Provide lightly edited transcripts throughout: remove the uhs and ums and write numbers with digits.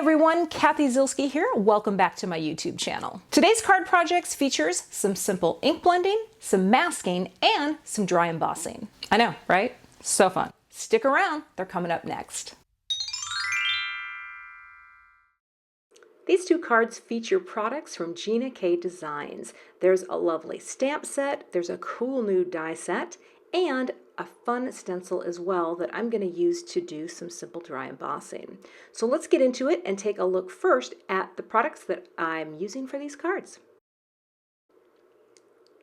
everyone, Cathy Zielske here. Welcome back to my YouTube channel. Today's card projects features some simple ink blending, some masking, and some dry embossing. I know, right? So fun. Stick around, they're coming up next. These two cards feature products from Gina Designs. There's a lovely stamp set, there's a cool new die set, and a fun stencil as well that I'm going to use to do some simple dry embossing. So let's get into it and take a look first at the products that I'm using for these cards.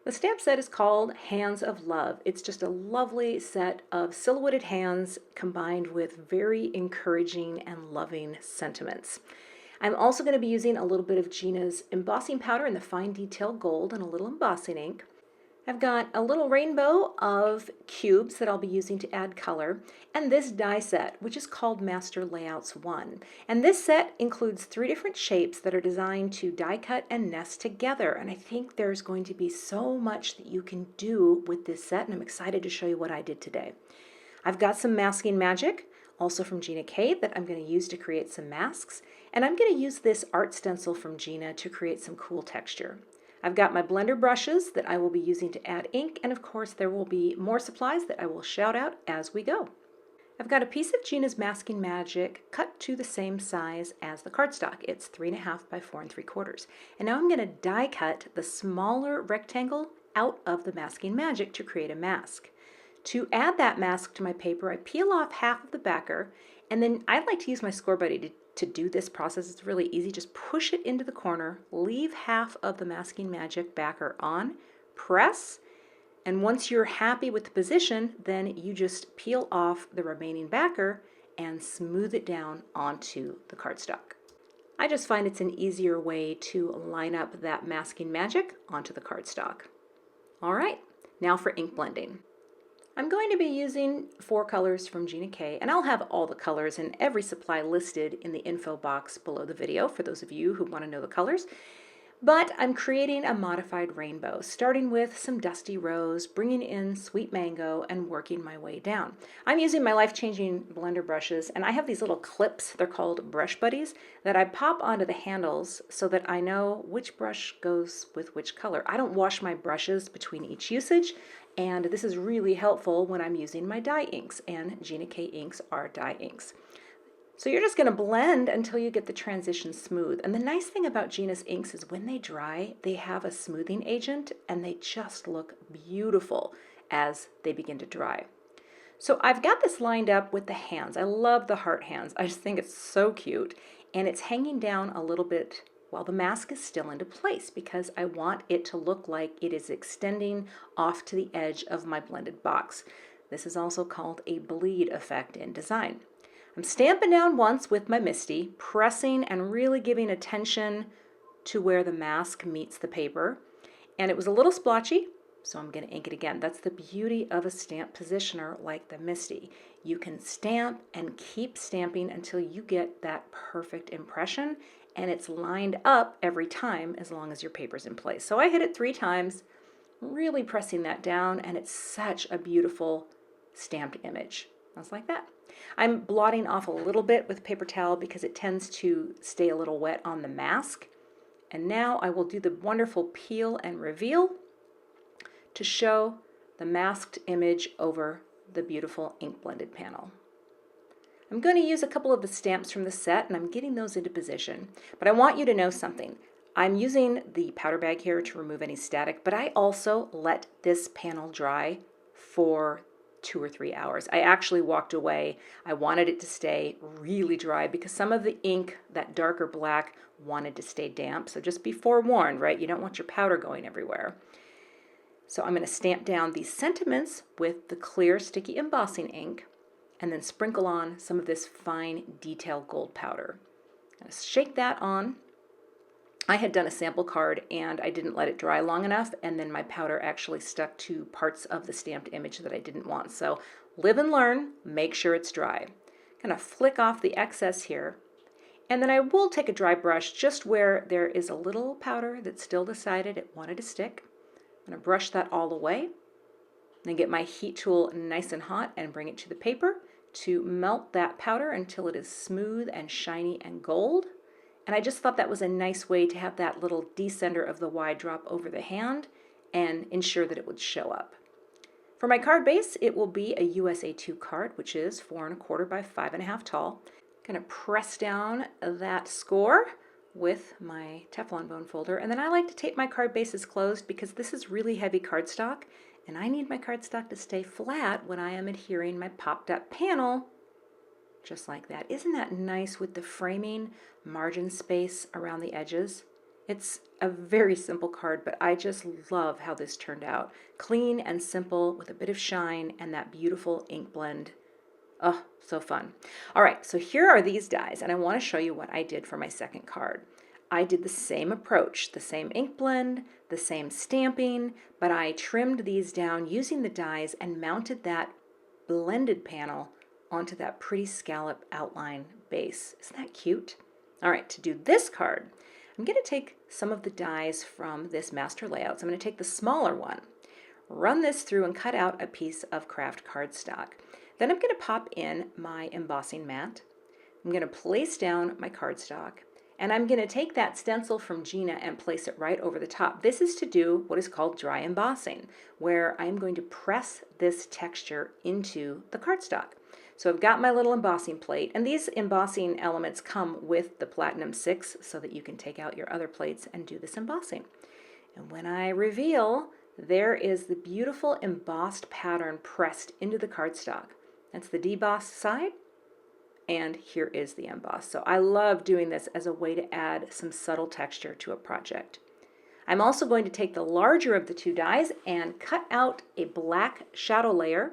The stamp set is called Hands of Love. It's just a lovely set of silhouetted hands combined with very encouraging and loving sentiments. I'm also going to be using a little bit of Gina's embossing powder in the fine detail gold and a little embossing ink. I've got a little rainbow of cubes that I'll be using to add color, and this die set, which is called Master Layouts 1. And this set includes 3 different shapes that are designed to die cut and nest together, and I think there's going to be so much that you can do with this set, and I'm excited to show you what I did today. I've got some masking magic, also from Gina that I'm going to use to create some masks, and I'm going to use this art stencil from Gina to create some cool texture. I've got my blender brushes that I will be using to add ink, and of course there will be more supplies that I will shout out as we go. I've got a piece of Gina's Masking Magic cut to the same size as the cardstock. It's 3.5 by 4 3/4. And now I'm going to die cut the smaller rectangle out of the Masking Magic to create a mask. To add that mask to my paper, I peel off half of the backer, and then I like to use my score buddy to do this process. It's really easy. Just push it into the corner, leave half of the Masking Magic backer on, press, and once you're happy with the position, then you just peel off the remaining backer and smooth it down onto the cardstock. I just find it's an easier way to line up that Masking Magic onto the cardstock. All right, now for ink blending. I'm going to be using 4 colors from Gina and I'll have all the colors and every supply listed in the info box below the video for those of you who want to know the colors. But I'm creating a modified rainbow, starting with some dusty rose, bringing in sweet mango, and working my way down. I'm using my life-changing blender brushes, and I have these little clips, they're called brush buddies, that I pop onto the handles so that I know which brush goes with which color. I don't wash my brushes between each usage, and this is really helpful when I'm using my dye inks, and Gina inks are dye inks. So you're just going to blend until you get the transition smooth. And the nice thing about Gina's inks is when they dry, they have a smoothing agent and they just look beautiful as they begin to dry. So I've got this lined up with the hands. I love the heart hands. I just think it's so cute. And it's hanging down a little bit while the mask is still into place because I want it to look like it is extending off to the edge of my blended box. This is also called a bleed effect in design. I'm stamping down once with my Misty, pressing and really giving attention to where the mask meets the paper. And it was a little splotchy, so I'm going to ink it again. That's the beauty of a stamp positioner like the Misty. You can stamp and keep stamping until you get that perfect impression, and it's lined up every time as long as your paper's in place. So I hit it 3 times, really pressing that down, and it's such a beautiful stamped image. Just like that. I'm blotting off a little bit with paper towel because it tends to stay a little wet on the mask. And now I will do the wonderful peel and reveal to show the masked image over the beautiful ink blended panel. I'm going to use a couple of the stamps from the set and I'm getting those into position. But I want you to know something. I'm using the powder bag here to remove any static, but I also let this panel dry for 2 or 3 hours. I actually walked away. I wanted it to stay really dry because some of the ink, that darker black, wanted to stay damp. So just be forewarned, right? You don't want your powder going everywhere. So I'm going to stamp down these sentiments with the clear sticky embossing ink and then sprinkle on some of this fine detail gold powder. I'm going to shake that on. I had done a sample card and I didn't let it dry long enough, and then my powder actually stuck to parts of the stamped image that I didn't want. So live and learn, make sure it's dry. Kind of flick off the excess here, and then I will take a dry brush just where there is a little powder that still decided it wanted to stick. I'm going to brush that all away, then get my heat tool nice and hot and bring it to the paper to melt that powder until it is smooth and shiny and gold. And I just thought that was a nice way to have that little descender of the Y drop over the hand and ensure that it would show up. For my card base, it will be a USA 2 card, which is 4 1/4 by 5 1/2 tall. I'm going to press down that score with my Teflon bone folder, and then I like to tape my card bases closed because this is really heavy cardstock, and I need my cardstock to stay flat when I am adhering my popped up panel, just like that. Isn't that nice with the framing margin space around the edges? It's a very simple card, but I just love how this turned out. Clean and simple with a bit of shine and that beautiful ink blend. Oh, so fun. All right, so here are these dies, and I want to show you what I did for my second card. I did the same approach, the same ink blend, the same stamping, but I trimmed these down using the dies and mounted that blended panel onto that pretty scallop outline base. Isn't that cute? All right, to do this card, I'm going to take some of the dies from this master layout. So I'm going to take the smaller one, run this through and cut out a piece of Kraft cardstock. Then I'm going to pop in my embossing mat. I'm going to place down my cardstock, and I'm going to take that stencil from Gina and place it right over the top. This is to do what is called dry embossing, where I'm going to press this texture into the cardstock. So I've got my little embossing plate, and these embossing elements come with the Platinum 6 so that you can take out your other plates and do this embossing. And when I reveal, there is the beautiful embossed pattern pressed into the cardstock. That's the debossed side, and here is the emboss. So I love doing this as a way to add some subtle texture to a project. I'm also going to take the larger of the two dies and cut out a black shadow layer.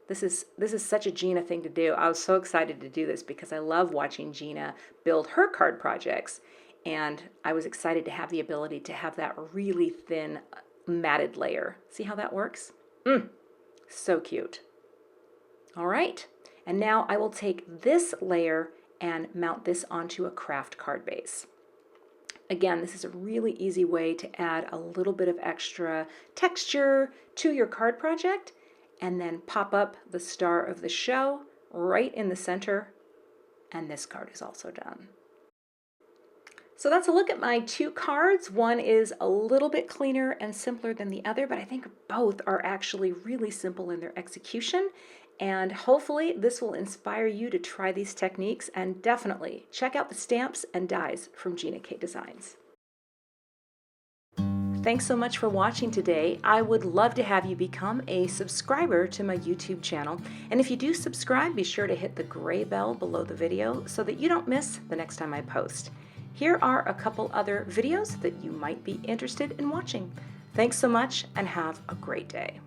This is such a Gina thing to do. I was so excited to do this because I love watching Gina build her card projects, and I was excited to have the ability to have that really thin matted layer. See how that works? So cute. All right, and now I will take this layer and mount this onto a Kraft card base. Again, this is a really easy way to add a little bit of extra texture to your card project, and then pop up the star of the show right in the center, and this card is also done. So that's a look at my two cards. One is a little bit cleaner and simpler than the other, but I think both are actually really simple in their execution, and hopefully this will inspire you to try these techniques, and definitely check out the stamps and dies from Gina K Designs. Thanks so much for watching today. I would love to have you become a subscriber to my YouTube channel. And if you do subscribe, be sure to hit the gray bell below the video so that you don't miss the next time I post. Here are a couple other videos that you might be interested in watching. Thanks so much and have a great day.